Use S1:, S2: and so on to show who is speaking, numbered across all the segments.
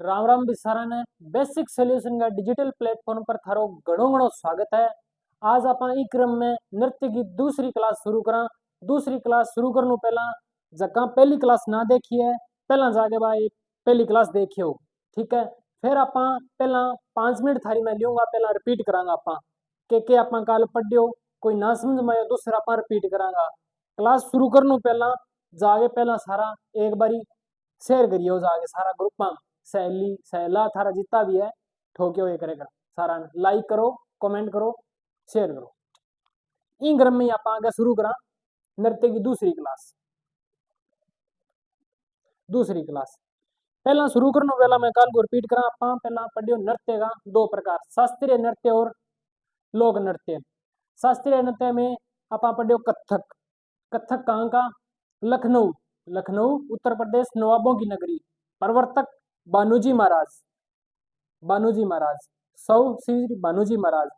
S1: राम राम बिसारा ने basic solution का digital platform पर थारो घणो घणो स्वागत है। आज अपन ई क्रम में नृत्य की दूसरी क्लास शुरू करा। दूसरी क्लास शुरू करने पहला जका पहली क्लास ना देखी है पहला जाके भाई पहली क्लास देखियो। ठीक है, फिर आपा पहला 5 मिनट थारी मैं लूंगा, पहला रिपीट करांगा आपा के आपा काल पढ़ियो। कोई ना समझ में आयो दूसरा आपा रिपीट करांगा। क्लास शुरू करने पहला जाके पहला सारा एक बारी शेयर करियो, जाके सारा ग्रुप में सहेली सहेला थारा जितना भी है ठोक्यो ये करेगा। सारा लाइक करो, कमेंट करो, शेयर करो। इन क्रम में आप आगे शुरू करा नृत्य की दूसरी क्लास पहला शुरू करने पहला मैं काल को रिपीट करा। आप पहला पढ़ियो नृत्य का दो प्रकार, शास्त्रीय नृत्य और लोक नृत्य। शास्त्रीय नृत्य में आप पढ़ियो कथक। कथक कहाँ का? लखनऊ। लखनऊ उत्तर प्रदेश, नवाबों की नगरी। प्रवर्तक बानूजी महाराज। बानूजी महाराज सौ श्री बानूजी महाराज।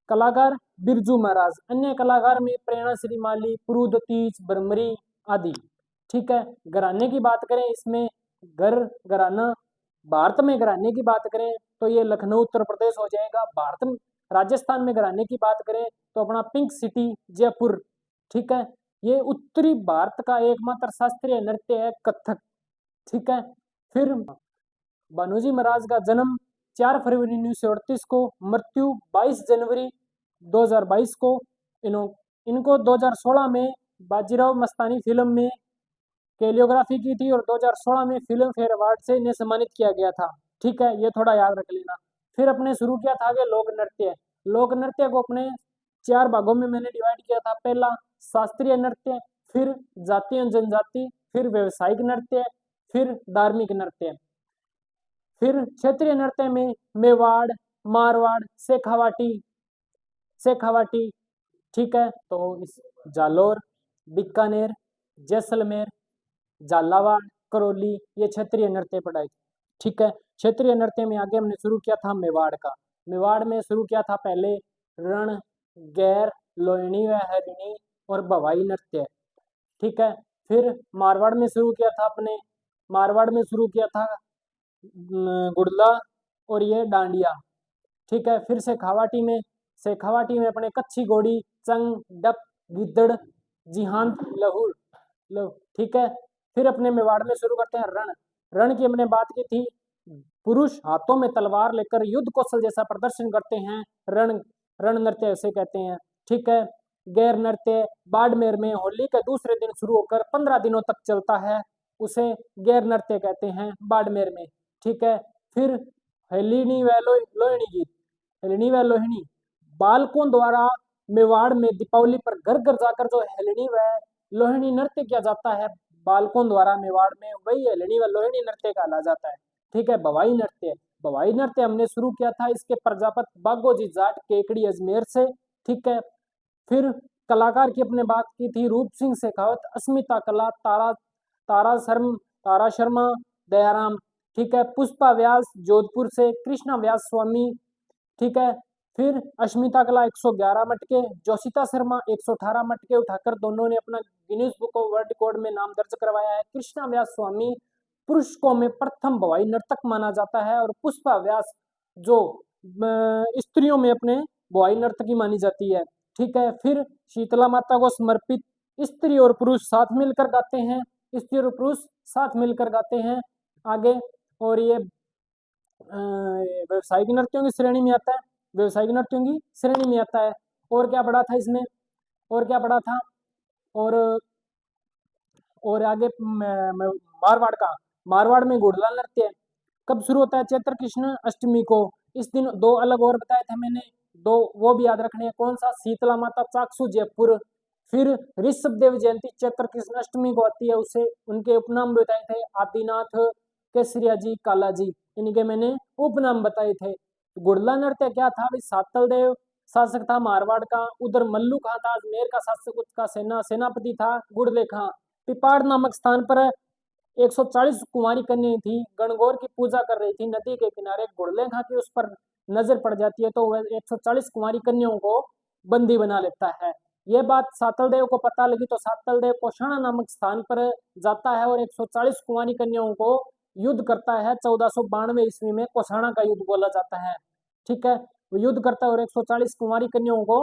S1: कलाकार बिरजू महाराज। अन्य कलाकार में प्रेरणा श्री माली, पुरुद तीज, ब्रह्मरी आदि। ठीक है, घराने की बात करें इसमें घराना भारत में घराने की बात करें तो ये लखनऊ उत्तर प्रदेश हो जाएगा। भारत में राजस्थान में घराने की बात करें तो अपना पिंक सिटी जयपुर। ठीक है, ये उत्तरी भारत का एकमात्र शास्त्रीय नृत्य है कथक। ठीक है, फिर बानूजी महाराज का जन्म 4 फरवरी 1938 को, मृत्यु 22 जनवरी 2022 को। इनको 2016 में बाजीराव मस्तानी फिल्म में कोरियोग्राफी की थी और 2016 में फिल्म फेयर अवार्ड से इन्हें सम्मानित किया गया था। ठीक है, ये थोड़ा याद रख लेना। फिर अपने शुरू किया था आगे लोक नृत्य। लोक नृत्य को अपने 4 भागों में मैंने डिवाइड किया था। पहला शास्त्रीय नृत्य, फिर जाति एवं जनजाति, फिर व्यवसायिक नृत्य, फिर धार्मिक नृत्य। फिर क्षेत्रीय नृत्य में मेवाड़, मारवाड़, शेखावाटी। ठीक है, तो इस जालोर, बीकानेर, जैसलमेर, झालावाड़, करौली ये क्षेत्रीय नृत्य पढ़ाई। ठीक है, क्षेत्रीय नृत्य में आगे हमने शुरू किया था मेवाड़ का। मेवाड़ में शुरू किया था पहले रण, गैर, लोहनी व हरिणी और भवाई नृत्य। ठीक है, फिर मारवाड़ में शुरू किया था गुड़ला और ये डांडिया। ठीक है, फिर शेखावाटी में अपने कच्छी घोड़ी, चंग, डप, गिद्दड़, जिहांत, लहूर। ठीक है, फिर अपने मेवाड़ में शुरू करते हैं रण। रण की हमने बात की थी, पुरुष हाथों में तलवार लेकर युद्ध कौशल जैसा प्रदर्शन करते हैं, रण नृत्य ऐसे कहते हैं। ठीक है, गैर नृत्य बाड़मेर में होली के दूसरे दिन शुरू होकर 15 दिनों तक चलता है, उसे गैर नृत्य कहते हैं बाड़मेर में। ठीक है, फिर हेलिनी व लोहनी गीत। हेलिनी व लोहनी बालकों द्वारा मेवाड़ में दीपावली पर घर घर जाकर जो हेलिनी व लोहनी नृत्य किया जाता है बालकों द्वारा मेवाड़ में, वही हेलिनी व लोहनी नृत्य कहला जाता है। ठीक है, भवाई नृत्य हमने शुरू किया था, इसके प्रजापति बागोजी जाट केकड़ी अजमेर से। ठीक है, फिर कलाकार की अपने बात की थी रूप सिंह शेखावत, अस्मिता कला, तारा शर्मा, दयाराम। ठीक है, पुष्पा व्यास जोधपुर से, कृष्णा व्यास स्वामी। ठीक है, फिर अश्मिता कला 111 मटके, जोशिता शर्मा 118 मटके उठाकर दोनों ने अपना Guinness book of world record में नाम दर्ज करवाया है। कृष्णा व्यास स्वामी पुरुषों में प्रथम भवाई नर्तक माना जाता है और पुष्पा व्यास जो स्त्रियों में अपने भवाई नर्तकी मानी जाती है। ठीक है, फिर शीतला माता को समर्पित स्त्री और पुरुष साथ मिलकर गाते हैं, स्त्री और पुरुष साथ मिलकर गाते हैं आगे। और ये व्यवसायिक नृत्यों की श्रेणी में आता है, और क्या पढ़ा था इसमें, और आगे मारवाड़ में घोड़ला नृत्य कब शुरू होता है? चैत्र कृष्ण अष्टमी को। इस दिन 2 अलग और बताए थे मैंने, 2 वो भी याद रखने हैं। कौन सा? शीतला माता चाकसू जयपुर। फिर ऋषभ देव जयंती चैत्र कृष्ण अष्टमी को आती है, उसे उनके उपनाम बताए थे आदिनाथ, केसरिया जी, काला जी, इनके मैंने उपनाम बताए थे। गुड़ला नृत्य क्या था भाई? सातल देव शासक था मारवाड़ का, उधर मल्लू खां था अजमेर का शासक, उसका सेनापति था गुड़ले खां। पिपाड़ नामक स्थान पर 140 कुंवारी कन्याएं थी, गणगौर की पूजा कर रही थी नदी के किनारे। गुड़ले खां की उस पर नजर पड़ जाती है तो वह 140 कुंवारी कन्याओं को बंदी बना लेता है। यह बात सातल देव को पता लगी तो सातल देव कोषाणा नामक स्थान पर जाता है और 140 कुंवारी कन्याओं को युद्ध करता है 1492 ईस्वी में, कोसाणा का युद्ध बोला जाता है। ठीक है, वो युद्ध करता है और 140 कुंवारी कन्याओं को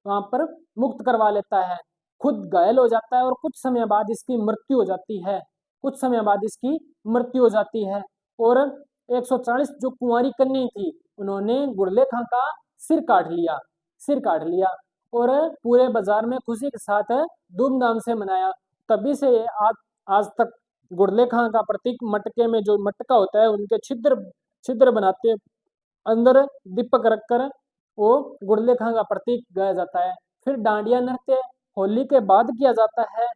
S1: वहां पर मुक्त करवा लेता है, खुद घायल हो जाता है और कुछ समय बाद इसकी मृत्यु हो जाती है, कुछ समय बाद इसकी मृत्यु हो जाती है। और 140 जो कुंवारी कन्या थी उन्होंने गुड़ले खां का सिर काट लिया, सिर काट लिया और पूरे बाजार में खुशी के साथ धूमधाम से मनाया। तभी से आज तक गुड़ले खां का प्रतीक मटके में जो मटका होता है उनके छिद्र छिद्र बनाते अंदर दीपक रखकर वो गुड़ले खां का प्रतीक गाया जाता है। फिर डांडिया नृत्य होली के बाद किया जाता है।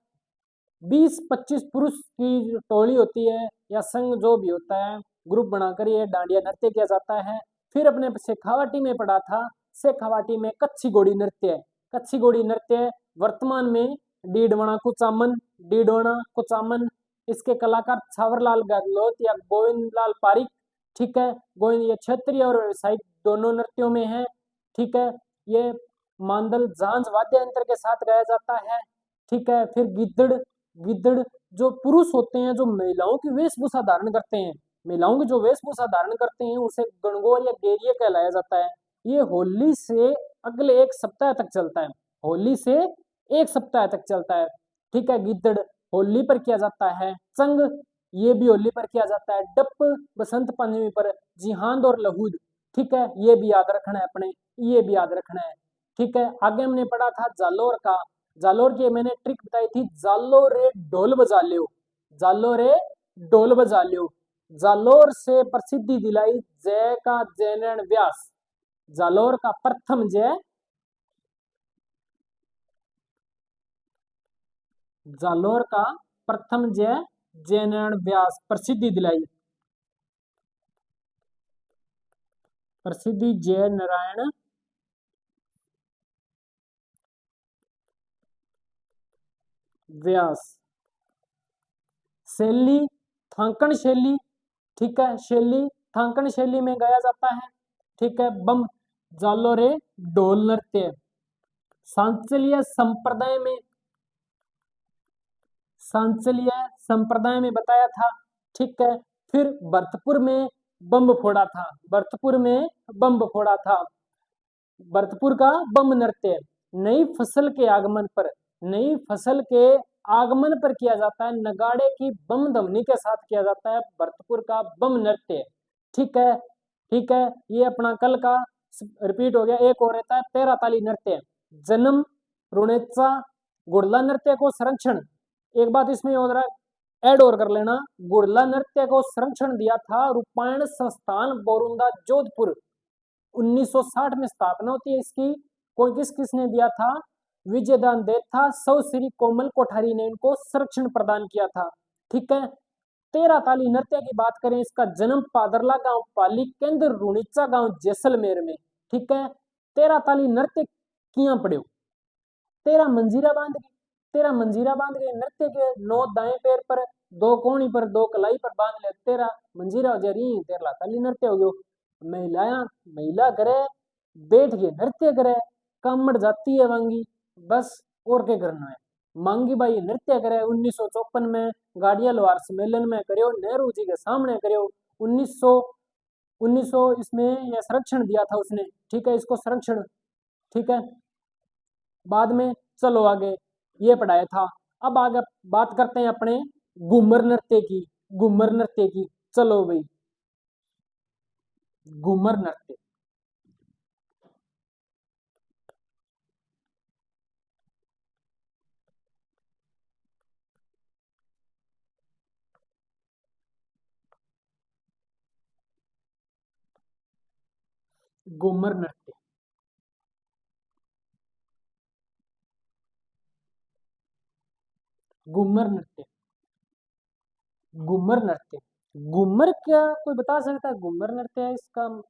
S1: 20-25 पुरुष की टोली होती है या संघ जो भी होता है, ग्रुप बनाकर ये डांडिया नृत्य किया जाता है। फिर अपने शेखावाटी में पढ़ा था, शेखावाटी में कच्छी घोड़ी नृत्य, कच्छी घोड़ी नृत्य वर्तमान में डीडवाना कुचामन, डीडवाना कुचामन, इसके कलाकार छावरलाल गहलोत या गोविंद लाल पारिक। ठीक है, गोविंद ये क्षेत्रीय और व्यावसायिक दोनों नृत्यों में है। ठीक है, ये मांदल झांझ वाद्य यंत्र के साथ गाया जाता है। ठीक है, फिर गिद्दड़, गिद्दड़ जो पुरुष होते हैं जो महिलाओं की वेशभूषा धारण करते हैं, महिलाओं की जो वेशभूषा धारण करते हैं उसे गणगौर या गेरिया कहलाया जाता है। ये होली से अगले एक सप्ताह तक चलता है, होली से एक सप्ताह तक चलता है। ठीक है, गिद्दड़ होली पर किया जाता है। चंग ये भी होली पर किया जाता है। डप बसंत पंचमी पर। जिहांद और लहूद, ठीक है, ये भी याद रखना है अपने, ये भी याद रखना है। ठीक है, आगे हमने पढ़ा था जालोर का, जालोर की मैंने ट्रिक बताई थी, जालो रे ढोल बजा लियो, जालो रे ढोल बजा लियो। जालोर से प्रसिद्धि दिलाई जय का जयनारायण व्यास, जालोर का प्रथम जय, जालोर का प्रथम जय जयनारायण व्यास प्रसिद्धि दिलाई, प्रसिद्धि जय नारायण व्यास। शैली थांकन शैली, ठीक है, शैली थांकन शैली में गाया जाता है। ठीक है, बम जालो रे ढोल नृत्य। सांचलिया संप्रदाय में, सांचलिया संप्रदाय में बताया था। ठीक है, फिर भरतपुर में बम फोड़ा था, भरतपुर में बम फोड़ा था, भरतपुर का बम नृत्य नई फसल के आगमन पर, नई फसल के आगमन पर किया जाता है, नगाड़े की बम ध्वनि के साथ किया जाता है भरतपुर का बम नृत्य। ठीक है, ठीक है, ये अपना कल का रिपीट हो गया। एक और रहता है तेरा ताली नृत्य, जन्म रुणेचा गुड़ला नृत्य को संरक्षण, एक बात इसमें हो रहा है ऐड और कर लेना, गुड़ला नृत्य को संरक्षण दिया था रूपायण संस्थान बोरुंदा जोधपुर, 1960 में स्थापना होती है इसकी। कोई किसने दिया था, विजयदान देथा सौ श्री कोमल कोठारी ने इनको संरक्षण प्रदान किया था। ठीक है, तेरा ताली नृत्य की बात करें, इसका जन्म पादरला गांव पाली केंद्र रुणीचा गांव जैसलमेर में। ठीक है, तेरा ताली नृत्य किया पड़ो, तेरा मंजीरा बांध के, तेरा मंजीरा बांध के नृत्य के नौ दाएं पैर पर, दो कोणी पर, दो कलाई पर बांध ले, तेरा मंजीरा हो जा रही, तेरा ताली नृत्य हो गयो। महिला करे बैठ के नृत्य करे, कामड़ जाती है वांगी, बस और क्या करना है। मांगी बाई नृत्य करे 1954 में गाड़िया लोहार सम्मेलन में करो, नेहरू जी के सामने करो। 1900 इसमें यह संरक्षण दिया था उसने। ठीक है, इसको संरक्षण। ठीक है, बाद में चलो आगे ये पढ़ाया था। अब आगे बात करते हैं अपने घूमर नृत्य की, घूमर नृत्य की। चलो भाई, घूमर नृत्य, घूमर नृत्य, घूमर नृत्य, घूमर नृत्य, घूमर क्या कोई बता सकता है? घूमर नृत्य है इसका,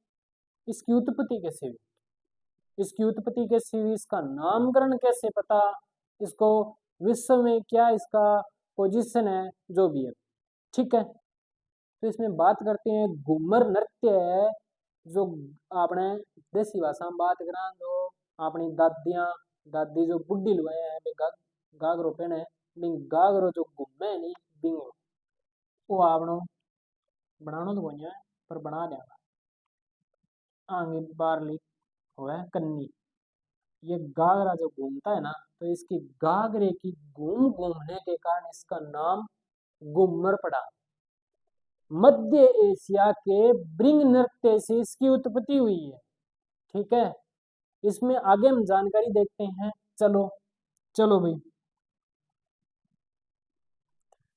S1: इसकी उत्पत्ति कैसे हुई, इसकी उत्पत्ति कैसे हुई, इसका नामकरण कैसे पता, इसको विश्व में क्या इसका पोजीशन है, जो भी है। ठीक है, तो इसमें बात करते हैं घूमर नृत्य है जो आपने देसी भाषा में बात करा, जो अपनी दादियां दादी जो बुढ़ी लुआए हैं गागरो पहने, बिंग गागरो जो घूमे नहीं बिंग वो आपनो बनाना तो कोई है पर बना देगा। आगे बारली हुआ है कन्नी। ये गागरा जो घूमता है ना, तो इसकी गागरे की घूमने के कारण इसका नाम घूमर पड़ा। मध्य एशिया के ब्रिंग नृत्य से इसकी उत्पत्ति हुई है। ठीक है, इसमें आगे हम जानकारी देखते हैं। चलो चलो भाई,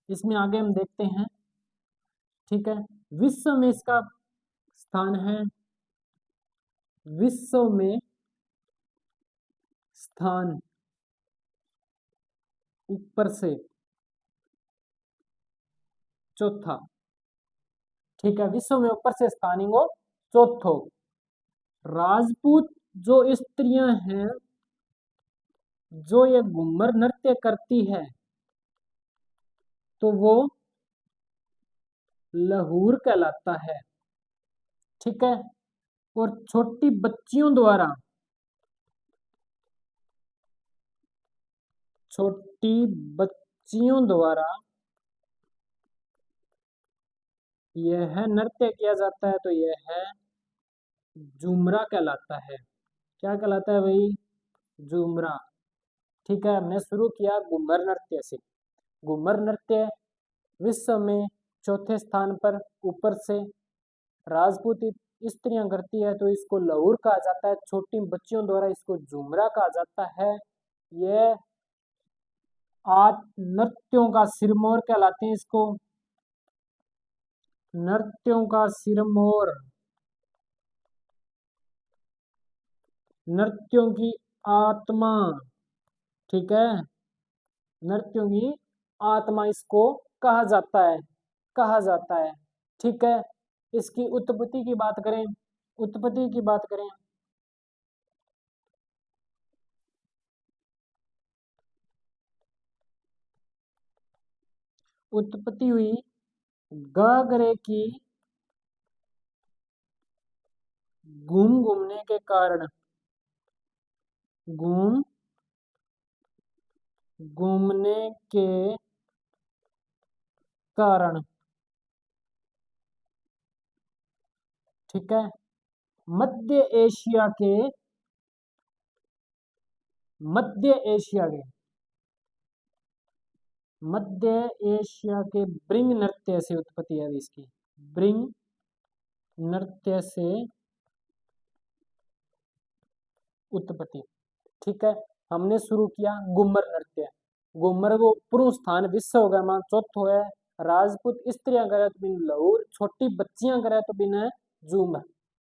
S1: इसमें आगे हम देखते हैं। ठीक है, विश्व में इसका स्थान है, विश्व में स्थान ऊपर से चौथा। ठीक है, विश्व में ऊपर से स्थानिंगो चौथो। राजपूत जो स्त्रियां हैं जो ये घूमर नृत्य करती है, तो वो लहूर कहलाता है। ठीक है, और छोटी बच्चियों द्वारा, छोटी बच्चियों द्वारा यह नृत्य किया जाता है, तो यह है झूमरा कहलाता है। क्या कहलाता है भाई? झूमरा। ठीक है, हमने शुरू किया घूमर नृत्य से। घूमर नृत्य विश्व में चौथे स्थान पर ऊपर से राजपूत स्त्रियां करती है, तो इसको लहूर कहा जाता है। छोटी बच्चियों द्वारा इसको झूमरा कहा जाता है। यह आठ नृत्यों का सिरमौर कहलाते हैं इसको, नृत्यों का सिरमौर, नृत्यों की आत्मा। ठीक है, नृत्यों की आत्मा इसको कहा जाता है, कहा जाता है। ठीक है, इसकी उत्पत्ति की बात करें, उत्पत्ति की बात करें, उत्पत्ति हुई गागरे की घूमने के कारण, घूमने के कारण। ठीक है, मध्य एशिया के, मध्य एशिया के, मध्य एशिया के ब्रिंग नृत्य से उत्पत्ति है इसकी, ब्रिंग नृत्य से उत्पत्ति। ठीक है, हमने शुरू किया घूमर नृत्य। घूमर को पूर्व स्थान विश्व में चौथो है। राजपूत स्त्रियां करे तो बिन लहूर, छोटी बच्चियां करे तो बिन झूमर,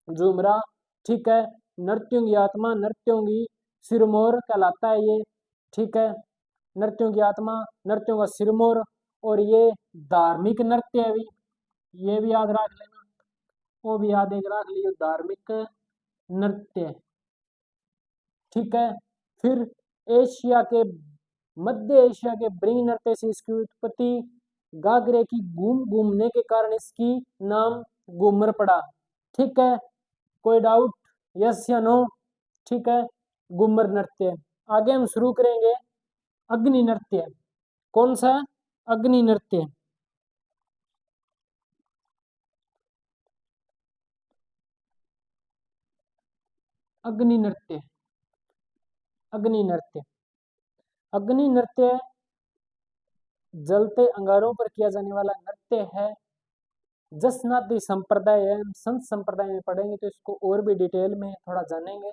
S1: झूमरा। ठीक है, नृत्यों की आत्मा, नृत्यों की सिरमौर कहलाता है ये। ठीक है, नृत्यों की आत्मा, नृत्यों का सिरमौर। और ये धार्मिक नृत्य है भी, ये भी याद रख लेना, वो भी याद एक रख लियो, धार्मिक नृत्य। ठीक है, फिर एशिया के, मध्य एशिया के ब्रिंग नृत्य से इसकी उत्पत्ति, गागरे की घूमने के कारण इसकी नाम घूमर पड़ा। ठीक है, कोई डाउट? यस या नो? ठीक है, घूमर नृत्य। आगे हम शुरू करेंगे अग्नि नृत्य। कौन सा? अग्नि नृत्य। अग्नि नृत्य, अग्नि नृत्य, अग्नि नृत्य जलते अंगारों पर किया जाने वाला नृत्य है। जसनाती संप्रदाय एवं संत संप्रदाय में पढ़ेंगे तो इसको और भी डिटेल में थोड़ा जानेंगे।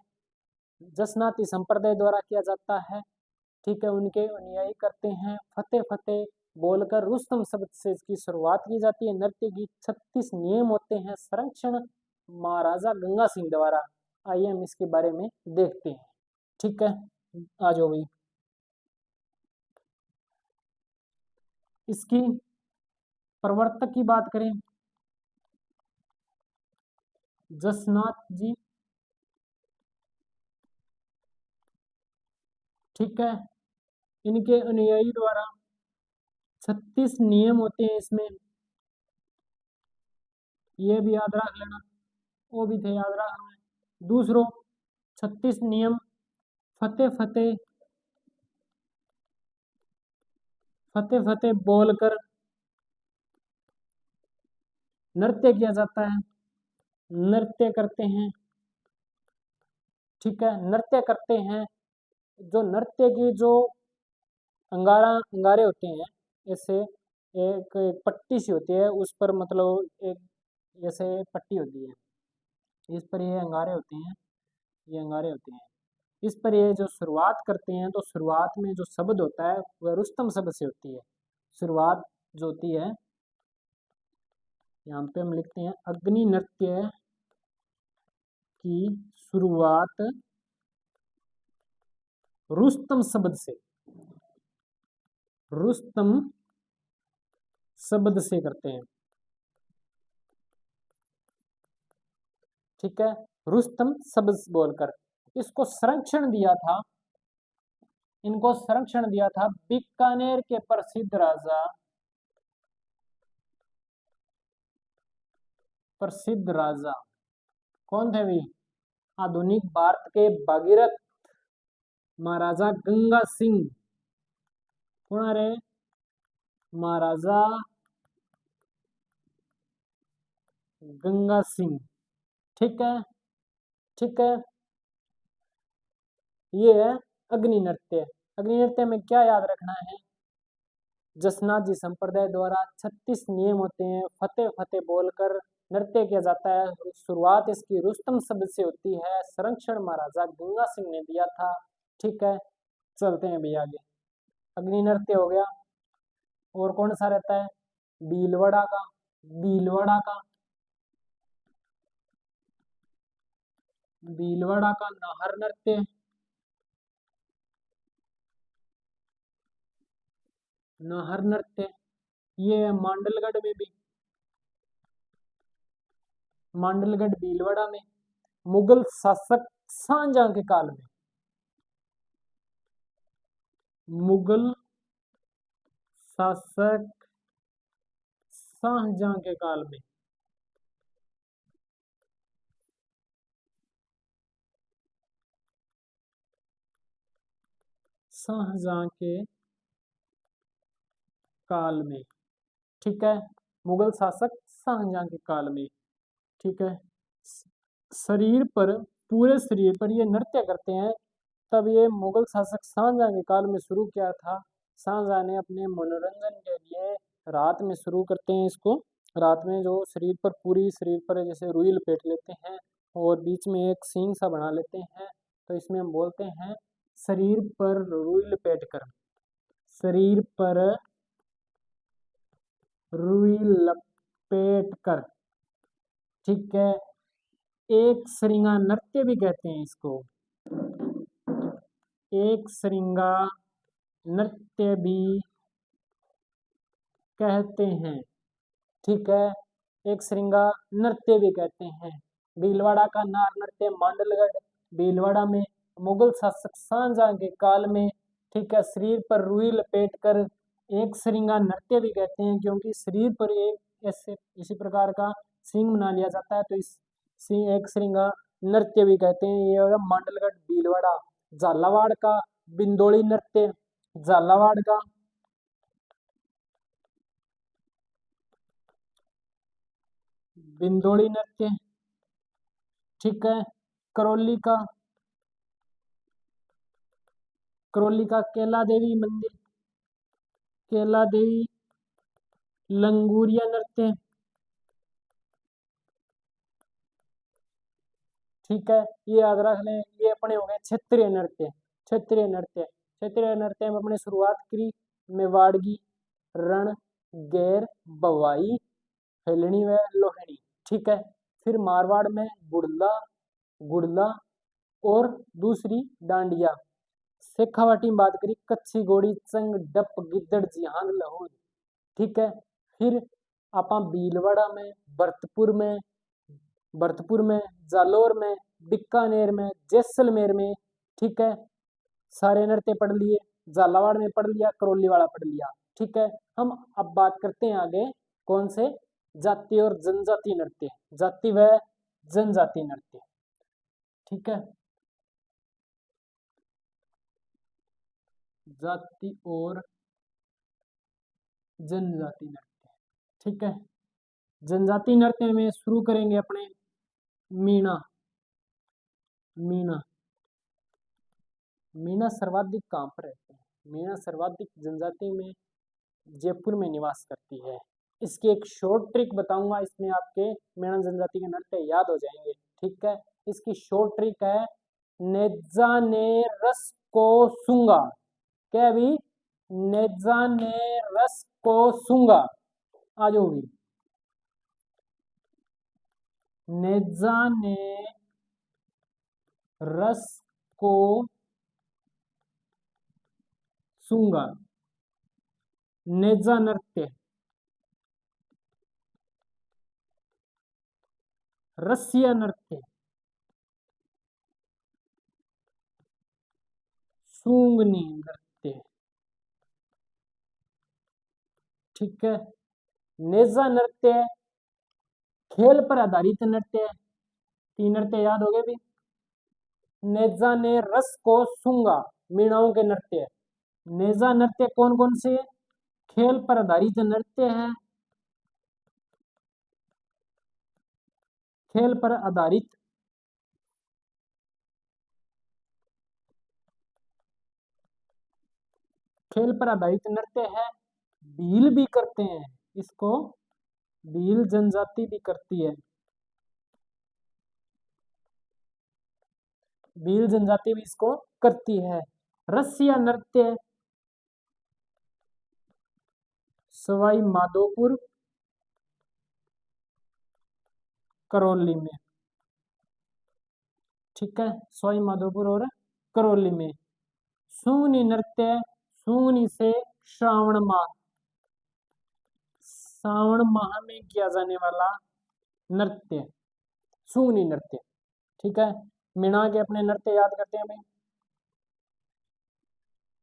S1: जसनाती संप्रदाय द्वारा किया जाता है। ठीक है, उनके अनुयायी करते हैं। फतेह फतेह बोलकर रुस्तम शब्द से इसकी शुरुआत की जाती है। नृत्य की 36 नियम होते हैं, संरक्षण महाराजा गंगा सिंह द्वारा। आइए हम इसके बारे में देखते हैं। ठीक है, आ जाओ भाई। इसकी प्रवर्तक की बात करें, जसनाथ जी। ठीक है, इनके अनुयायी द्वारा 36 नियम होते हैं इसमें, ये भी याद रख लेना, वो भी थे याद रखना है। दूसरों 36 नियम, फतेह फतेह, फतेह फतेह बोलकर नृत्य किया जाता है, नृत्य करते हैं। ठीक है, नृत्य करते हैं। जो नृत्य की जो अंगारे होते हैं, ऐसे एक पट्टी सी होती है, उस पर मतलब एक जैसे पट्टी होती है, इस पर ये अंगारे होते हैं, ये अंगारे होते हैं। इस पर ये जो शुरुआत करते हैं, तो शुरुआत में जो शब्द होता है वह रुस्तम शब्द से होती है। शुरुआत जो होती है, यहाँ पे हम लिखते हैं अग्नि नृत्य की शुरुआत रुस्तम शब्द से, रुस्तम शब्द से करते हैं। ठीक है, रुस्तम शब्द बोलकर इसको संरक्षण दिया था, इनको संरक्षण दिया था बीकानेर के प्रसिद्ध राजा, प्रसिद्ध राजा कौन थे भी? आधुनिक भारत के भागीरथ महाराजा गंगा सिंह। कौन रे? महाराजा गंगा सिंह। ठीक है, ठीक है। ये है अग्नि नृत्य। अग्नि नृत्य में क्या याद रखना है? जसनाजी संप्रदाय द्वारा 36 नियम होते हैं, फतेह फतेह बोलकर नृत्य किया जाता है। शुरुआत इसकी रुस्तम शब्द से होती है, संरक्षण महाराजा गंगा सिंह ने दिया था। ठीक है, चलते हैं भैया आगे। अग्नि नृत्य हो गया, और कौन सा रहता है? भीलवाड़ा का, भीलवाड़ा का, भीलवाड़ा का नाहर नृत्य, नाहर नृत्य। ये है मांडलगढ़ में भी, मांडलगढ़ भीलवाड़ा में। मुगल शासक शाहजहां के काल में, मुगल शासक शाहजहां के काल में, शाहजहां के काल में। ठीक है, मुगल शासक शाहजहां के काल में। ठीक है, शरीर पर, पूरे शरीर पर ये नृत्य करते हैं। तब ये मुगल शासक शाहजहां के काल में शुरू किया था। शाहजहां ने अपने मनोरंजन के लिए रात में शुरू करते हैं इसको। रात में जो शरीर पर, पूरी शरीर पर जैसे रुई लपेट लेते हैं और बीच में एक सींग सा बना लेते हैं, तो इसमें हम बोलते हैं शरीर पर रुई लपेट कर, शरीर पर रुई लपेट कर। ठीक है, एक श्रृंगार नृत्य भी कहते हैं इसको, एक श्रृंगार नृत्य भी कहते हैं। ठीक है, एक श्रृंगार नृत्य भी कहते हैं। भीलवाड़ा का नार नृत्य मांडलगढ़ भीलवाड़ा में मुगल शासक शाहजहां के काल में। ठीक है, शरीर पर रुई लपेट कर एक श्रृंगार नृत्य भी कहते हैं, क्योंकि शरीर पर एक ऐसे इसी प्रकार का सिंह बना लिया जाता है, तो इस एक श्रृंगार नृत्य भी कहते हैं। ये होगा मांडलगढ़ भीलवाड़ा। झालावाड़ का बिंदोली नृत्य, झालावाड़ का बिंदोड़ी नृत्य। ठीक है, करौली का, करौली का कैला देवी मंदिर, कैला देवी लंगूरिया नृत्य। ठीक है, ये याद रख लें। ये अपने हो गए क्षेत्रीय नृत्य। क्षेत्रीय नृत्य, क्षेत्रीय नृत्य में अपने शुरुआत करी मेवाड़गी, रण, गैर, बवाई, हेलनी व लोहनी। ठीक है, फिर मारवाड़ में गुड़ला, गुड़ला और दूसरी डांडिया। शेखावाटी में बात करी कच्ची घोड़ी, चंग, डप, गिद्दड़, जिहान, लहूर। ठीक है, फिर आप भीलवाड़ा में, भरतपुर में, भरतपुर में, जालोर में, बीकानेर में, जैसलमेर में। ठीक है, सारे नृत्य पढ़ लिए। झालावाड़ में पढ़ लिया, करौली वाला पढ़ लिया। ठीक है, हम अब बात करते हैं आगे कौन से? जाति और जनजाति नृत्य, जाति व जनजाति नृत्य। ठीक है, जाति और जनजाति नृत्य। ठीक है, जनजाति नृत्य में शुरू करेंगे अपने मीणा। मीणा मीणा सर्वाधिक कहाँ पर रहते हैं? मीणा सर्वाधिक जनजाति में जयपुर में निवास करती है। इसकी एक शॉर्ट ट्रिक बताऊंगा, इसमें आपके मीणा जनजाति के नृत्य याद हो जाएंगे। ठीक है, इसकी शॉर्ट ट्रिक है नेजा ने रस को सूंगा। क्या भी? नेजा ने रस को सूंगा। आ जाओ भी। नेजा ने रस को सूंगा। नेजा नृत्य, रसिया नृत्य, सूंगनी नृत्य। ठीक है, नेजा नृत्य खेल पर आधारित नृत्य है। तीन नृत्य याद हो गए भी। नेजा ने रस को सूंगा मीणाओं के नृत्य। नेजा नृत्य कौन कौन से? खेल पर आधारित नृत्य है। खेल पर आधारित नृत्य है। भील भी करते हैं इसको, भील जनजाति भी करती है। भील जनजाति भी इसको करती है। रसिया नृत्य सवाई माधोपुर करौली में। ठीक है, सवाई माधोपुर और करौली में। सूंगनी नृत्य सूंगनी से श्रावण माह में किया जाने वाला नृत्य, सूंगनी नृत्य। ठीक है, मीणा के अपने नृत्य याद करते हैं भाई।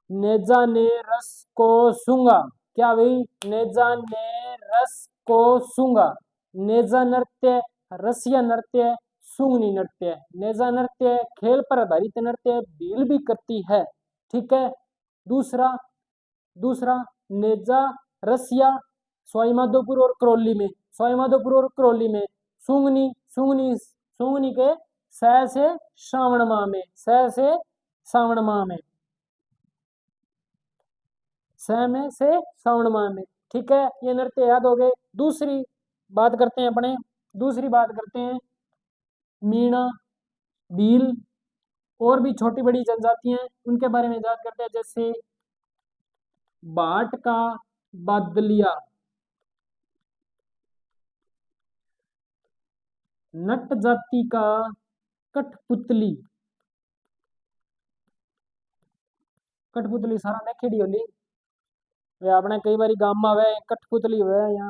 S1: नेजा ने रस को सूंगा। क्या भाई? नेजा ने रस को सूंगा। नेजा नृत्य, रसिया नृत्य, सूंगनी नृत्य। नेजा नृत्य खेल पर आधारित नृत्य, भील भी करती है। ठीक है, दूसरा नेजा रसिया सवाई माधोपुर और करौली में। सवाई माधोपुर और करौली में सूंगनी के सह से श्रावण माह में, सह से श्रावण माह में, सह में से श्रावण माह में। ठीक है, ये नृत्य याद हो गए। दूसरी बात करते हैं मीणा, भील और भी छोटी बड़ी जनजातियां हैं, उनके बारे में याद करते हैं। जैसे भाट का बादलिया, नट जाति का कठपुतली सारा देखेड़ी होली वे आपने कई बार गांव में आवे कठपुतली हुए यहाँ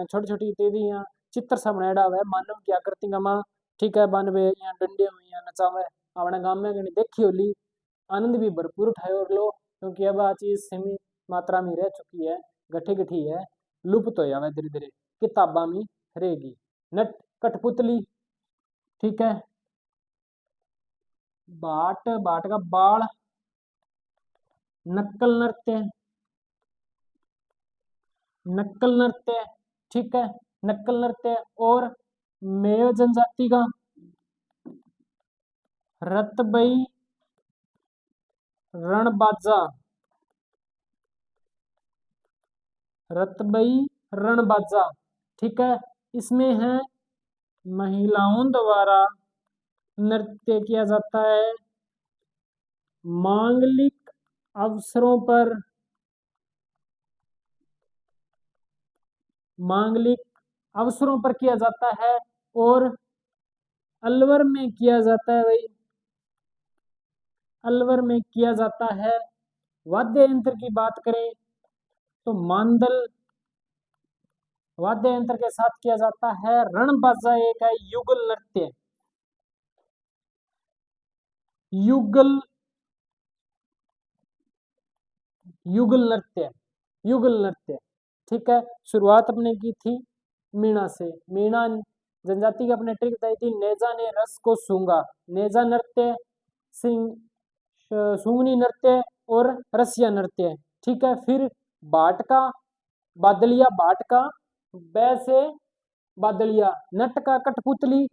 S1: छोटी छोटी तेजी यहाँ चित्र सा बनाया हुआ है मानव की आकृति का माँ। ठीक है, बानवे यहाँ डंडे हुए यहाँ नचावे अपने गांव में कहीं देखी होली, आनंद भी भरपूर उठाए और लो, क्योंकि अब आ चीज सीमित मात्रा में रह चुकी है, गठी है, लुप्त हो जावे धीरे धीरे, किताबा में रहेगी। नट कठपुतली। ठीक है, बाट का बाल, नक्कल नृत्य। ठीक है, नक्कल नृत्य। और मेव जनजाति का रतबई रणबाजा। ठीक है, इसमें है महिलाओं द्वारा नृत्य किया जाता है मांगलिक अवसरों पर किया जाता है और अलवर में किया जाता है भाई, अलवर में किया जाता है। वाद्य यंत्र की बात करें तो मांदल वाद्य यंत्र के साथ किया जाता है। रणबाजा एक है युगल नृत्य, युगल नृत्य। ठीक है, शुरुआत अपने की थी मीणा से। मीणा जनजाति की अपने ट्रिक बताई थी, नेजा ने रस को सूंगा, नेजा नृत्य, सूंगनी नृत्य और रसिया नृत्य। ठीक है, फिर बाट का बादलिया, बाट का वैसे बादलिया, नट का कठपुतली,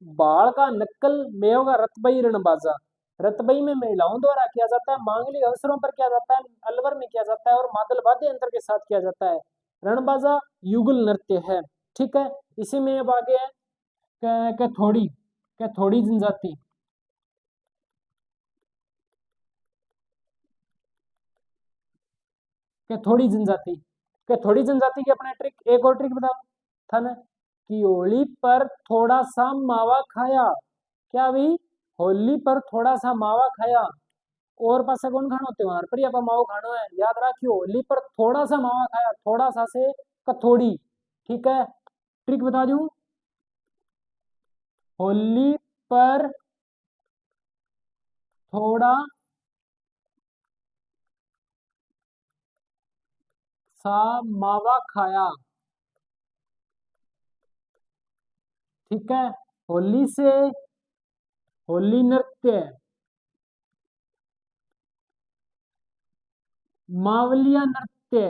S1: बाल का नक्कल, मेव का रतबई रणबाजा। रतबई में महिलाओं द्वारा किया जाता है, मांगलिक अवसरों पर किया जाता है, अलवर में किया जाता है और मादल वाद्य यंत्र के साथ किया जाता है। रणबाजा युगल नृत्य है। ठीक है, इसी में अब आगे है कैथोड़ी, कैथोड़ी जनजाति, कैथोड़ी जनजाति, कैथोड़ी जनजाति की अपने ट्रिक, एक और ट्रिक बताओ था ना कि होली पर थोड़ा सा मावा खाया। क्या भी, होली पर थोड़ा सा मावा खाया। और पासा कौन खाना होते वहां पर, आप मावा खाना है, याद रखियो होली पर थोड़ा सा मावा खाया, थोड़ा सा से कथोड़ी। ठीक है, ट्रिक बता दूं, होली पर थोड़ा सा मावा खाया। ठीक है, होली से होली नृत्य, मावलिया नृत्य।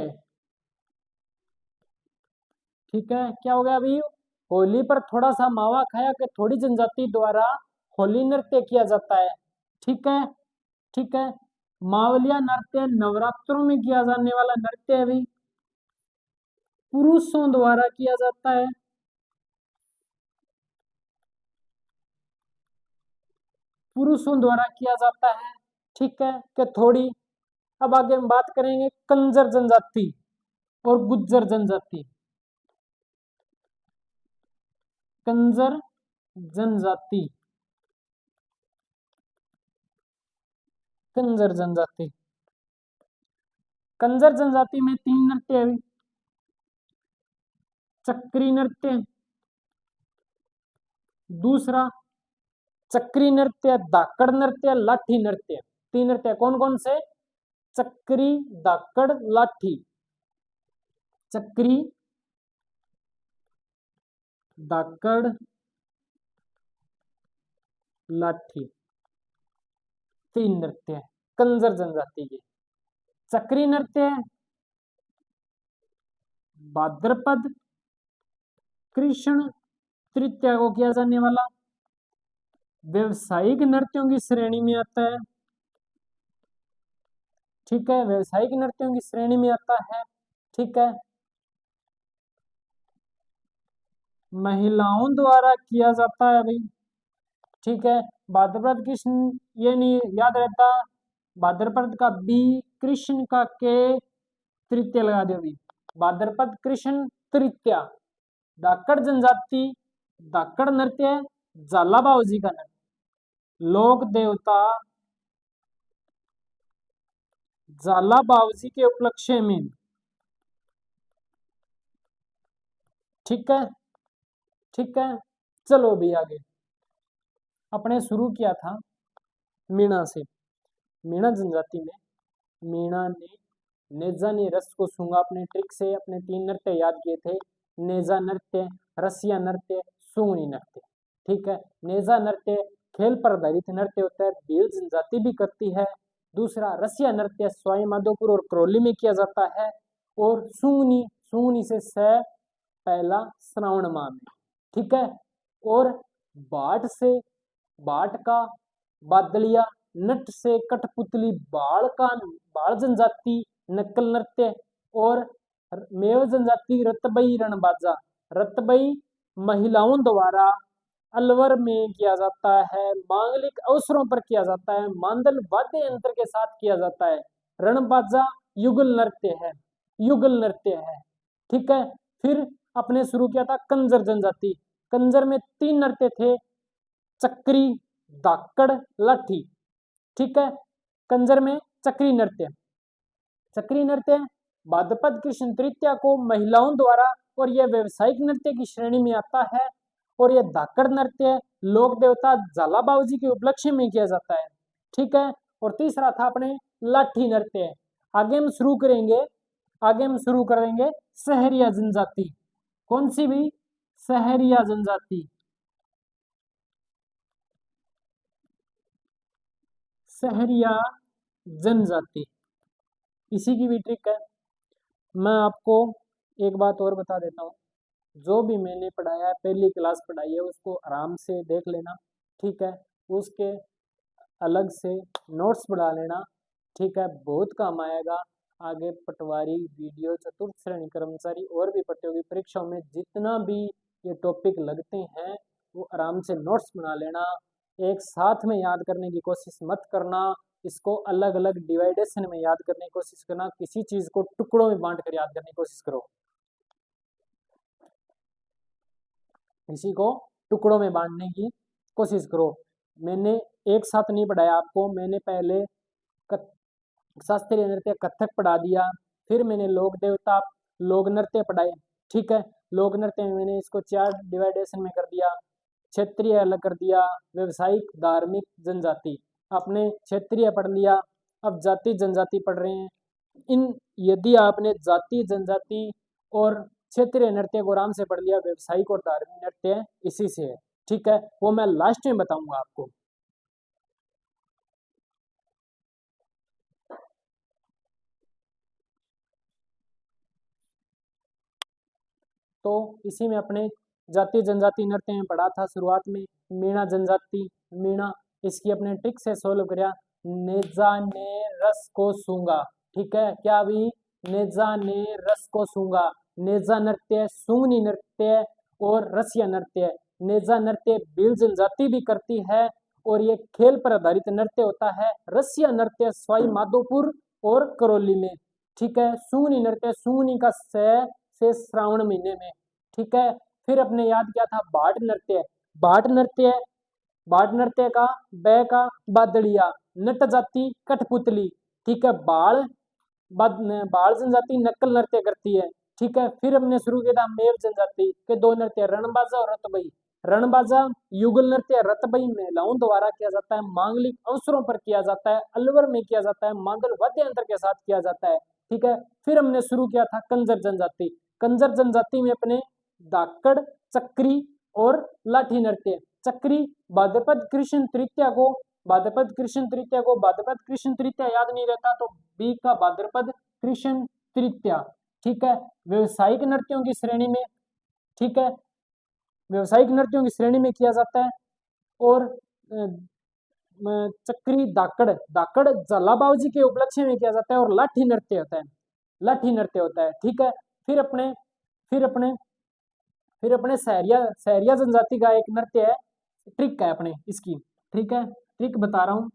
S1: ठीक है, क्या हो गया अभी, होली पर थोड़ा सा मावा खाया के थोड़ी जनजाति द्वारा होली नृत्य किया जाता है। ठीक है, ठीक है, मावलिया नृत्य नवरात्रों में किया जाने वाला नृत्य है, भी पुरुषों द्वारा किया जाता है। पुरुषों द्वारा किया जाता है। ठीक है, कि थोड़ी, अब आगे हम बात करेंगे कंजर जनजाति और गुज्जर जनजाति। कंजर जनजाति, कंजर जनजाति, कंजर जनजाति में तीन नृत्य है, चक्री नृत्य, दूसरा चक्री नृत्य, धाकड़ नृत्य, लाठी नृत्य। तीन नृत्य कौन कौन से, चक्री, धाकड़, लाठी। चक्री, धाकड़, लाठी, तीन नृत्य कंजर जनजाति के। चक्री नृत्य भाद्रपद कृष्ण तृतीया को किया जाने वाला व्यवसायिक नृत्यों की श्रेणी में आता है। ठीक है, व्यवसायिक नृत्यों की श्रेणी में आता है। ठीक है, महिलाओं द्वारा किया जाता है भाई। ठीक है, भाद्रपद कृष्ण, ये नहीं याद रहता, भाद्रपद का बी, कृष्ण का के, तृतीया लगा दो अभी, भाद्रपद कृष्ण तृतीया। धाकड़ जनजाति, धाकड़ नृत्य झाला बाबूजी का नृत्य, लोक देवता झाला बाबूजी के उपलक्ष्य में। ठीक है, ठीक है, चलो अभी आगे अपने शुरू किया था मीणा से। मीणा जनजाति में मीणा ने नेजा ने रस को सूंघा, अपने ट्रिक से अपने तीन नृत्य याद किए थे, नेजा नृत्य, रसिया नृत्य, सूंगनी नृत्य। ठीक है, नेजा नृत्य खेल पर आधारित नृत्य होता है, भील जनजाति भी करती है। दूसरा रसिया नृत्य सवाई माधोपुर और करौली में किया जाता है। और सूंगनी, सूंगनी से स पहला श्रावण माह में। ठीक है, और भाट से भाट का बादलिया, नट से कठपुतली, बाल का बाल जनजाति नक्कल नृत्य, और मेव जनजाति रतबई रणबाजा। रतबई महिलाओं द्वारा अलवर में किया जाता है, मांगलिक अवसरों पर किया जाता है, मांदल वाद्य यंत्र के साथ किया जाता है। रणबाजा युगल नृत्य है, युगल नृत्य है। ठीक है, फिर अपने शुरू किया था कंजर जनजाति। कंजर में तीन नृत्य थे, चक्री, धाकड़, लाठी। ठीक है, कंजर में चक्री नृत्य, चक्री नृत्य भाद्रपद कृष्ण तृतीया को महिलाओं द्वारा, और यह व्यावसायिक नृत्य की श्रेणी में आता है। और यह धाकड़ नृत्य लोक देवता झाला बाबूजी के उपलक्ष्य में किया जाता है। ठीक है, और तीसरा था अपने लाठी नृत्य। आगे हम शुरू करेंगे, आगे हम शुरू करेंगे सहरिया जनजाति। कौन सी भी, सहरिया जनजाति, सहरिया जनजाति, इसी की भी ट्रिक है। मैं आपको एक बात और बता देता हूँ, जो भी मैंने पढ़ाया है, पहली क्लास पढ़ाई है, उसको आराम से देख लेना, ठीक है। उसके अलग से नोट्स बना लेना, ठीक है, बहुत काम आएगा आगे। पटवारी, वीडियो, चतुर्थ श्रेणी कर्मचारी और भी प्रतियोगी परीक्षाओं में जितना भी ये टॉपिक लगते हैं वो आराम से नोट्स बना लेना। एक साथ में याद करने की कोशिश मत करना, इसको अलग अलग डिवाइडेशन में याद करने की कोशिश करना, किसी चीज को टुकड़ों में बांट कर याद करने की कोशिश करो, किसी को टुकड़ों में बांटने की कोशिश करो। मैंने एक साथ नहीं पढ़ाया आपको, मैंने पहले शास्त्रीय नृत्य कथक पढ़ा दिया, फिर मैंने लोक देवता लोक नृत्य पढ़ाए, ठीक है। लोक नृत्य में मैंने इसको 4 डिवाइडेशन में कर दिया, क्षेत्रीय अलग कर दिया, व्यवसायिक, धार्मिक, जनजाति। आपने क्षेत्रीय पढ़ लिया, अब जाति जनजाति पढ़ रहे हैं। इन यदि आपने जाति जनजाति और क्षेत्रीय नृत्य को आराम से पढ़ लिया, व्यवसायिक और धार्मिक नृत्य इसी से है, ठीक है। वो मैं लास्ट में बताऊंगा आपको। तो इसी में अपने जाति जनजाति नृत्य में पढ़ा था शुरुआत में, मीणा जनजाति, मीणा, इसकी अपने ट्रिक से सोल्व कराया। नेजा ने रस को सूंगा, ठीक है, क्या भी, नेजा ने रस को सूंगा। नेजा नृत्य, सूंगनी नृत्य और रसिया नृत्य। नेजा नृत्य भील जनजाति भी करती है और ये खेल पर आधारित नृत्य होता है। रसिया नृत्य सवाई माधोपुर और करौली में, ठीक है। सूंगनी नृत्य, सूंगनी का से श्रावण महीने में, ठीक है। फिर अपने याद किया था भाट नृत्य। भाट नृत्य, भाट नृत्य का बै का बादड़िया, नट जाति कठपुतली, ठीक है। बाल जनजाति नक्कल नृत्य करती है, ठीक है। फिर हमने शुरू किया था मेव जनजाति के 2 नृत्य, रणबाजा और रतबई। रणबाजा युगल नृत्य, रतबई महिलाओं द्वारा किया जाता है, मांगलिक अवसरों पर किया जाता है, अलवर में किया जाता है, मांगल वाद्य यंत्र के साथ किया जाता है, ठीक है। फिर हमने शुरू किया था कंजर जनजाति। कंजर जनजाति में अपने धाकड़, चक्री और लाठी नृत्य। चक्री भाद्रपद कृष्ण तृतीया को, भाद्रपद कृष्ण तृतीया को, भाद्रपद कृष्ण तृतीया याद नहीं रहता तो बी का भाद्रपद कृष्ण तृतीया, ठीक है। व्यवसायिक नृत्यों की श्रेणी में, ठीक है, व्यवसायिक नृत्यों की श्रेणी में किया जाता है। और चक्री, धाकड़, धाकड़ जलाबावजी के उपलक्ष्य में किया जाता है और लाठी नृत्य होता है, लाठी नृत्य होता है, ठीक है। फिर अपने फिर अपने फिर अपने सहरिया, सहरिया जनजाति का एक नृत्य है, ट्रिक है अपने इसकी, ठीक है। ट्रिक बता रहा हूं,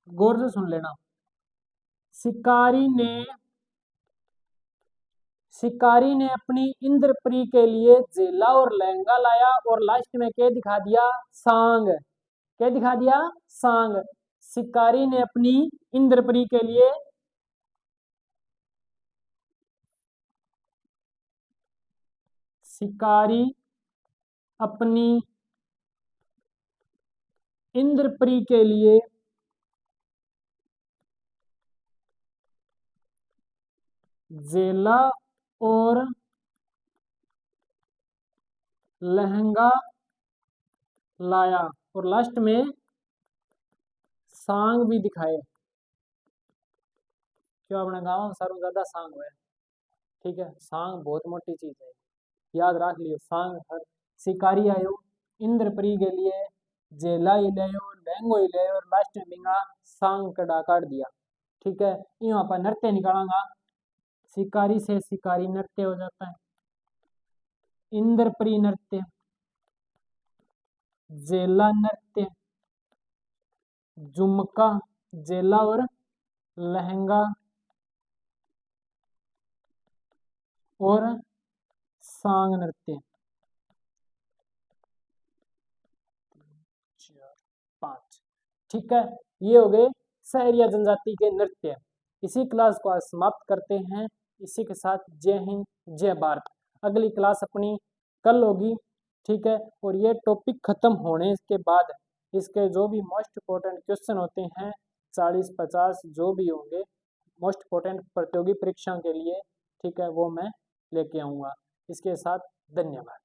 S1: गौर से सुन लेना। शिकारी ने अपनी इंद्रप्री के लिए जेला और लहंगा लाया और लास्ट में क्या दिखा दिया, सांग। क्या दिखा दिया, सांग। शिकारी ने अपनी इंद्रप्री के लिए, शिकारी अपनी इंद्रप्री के लिए जेला और लहंगा लाया और लास्ट में सांग भी दिखाए। क्यों अपने गाँव में सारों ज्यादा सांग हुआ है, ठीक है। सांग बहुत मोटी चीज है, याद रख लियो। सांग हर शिकारी आयो, इंद्रप्री के लिए जेला ही ले लहंगो ही ले और लास्ट में बिंगा सांग कड़ा काट दिया, ठीक है। यहाँ पर नृत्य निकालांगा, शिकारी से शिकारी नृत्य हो जाता है, इंद्रप्री नृत्य, जेला नृत्य, झुमका, जेला और लहंगा और सांग नृत्य। 5, ठीक है। ये हो गए सहरिया जनजाति के नृत्य। इसी क्लास को आज समाप्त करते हैं। इसी के साथ जय हिंद, जय भारत। अगली क्लास अपनी कल होगी, ठीक है। और ये टॉपिक खत्म होने के बाद इसके जो भी मोस्ट इम्पोर्टेंट क्वेश्चन होते हैं, 40-50 जो भी होंगे मोस्ट इम्पोर्टेंट प्रतियोगी परीक्षा के लिए, ठीक है, वो मैं लेके आऊँगा। इसके साथ धन्यवाद।